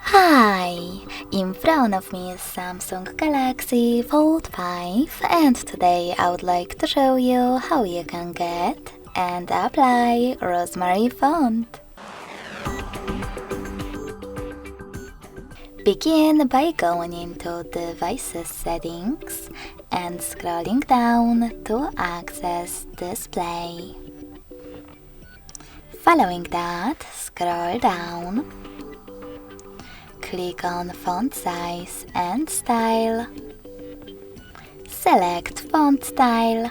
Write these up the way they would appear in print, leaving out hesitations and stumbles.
Hi! In front of me is Samsung Galaxy Fold5 and today I would like to show you how you can get and apply Rosemary font. Begin by going into Devices Settings and scrolling down to access Display. Following that, scroll down. Click on Font Size and Style. Select Font Style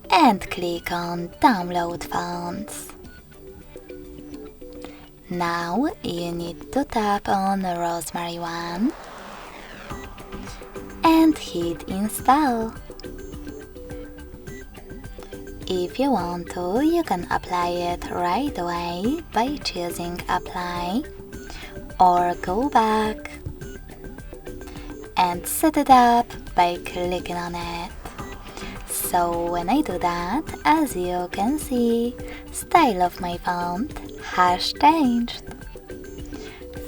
and click on Download Fonts. Now you need to tap on Rosemary 1 and hit Install. If you want to, you can apply it right away by choosing Apply, or go back and set it up by clicking on it. So when I do that, as you can see, style of my font has changed.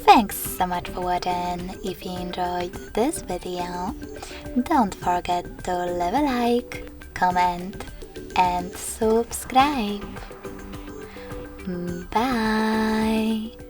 Thanks so much for watching. If you enjoyed this video, don't forget to leave a like, comment and subscribe. Bye!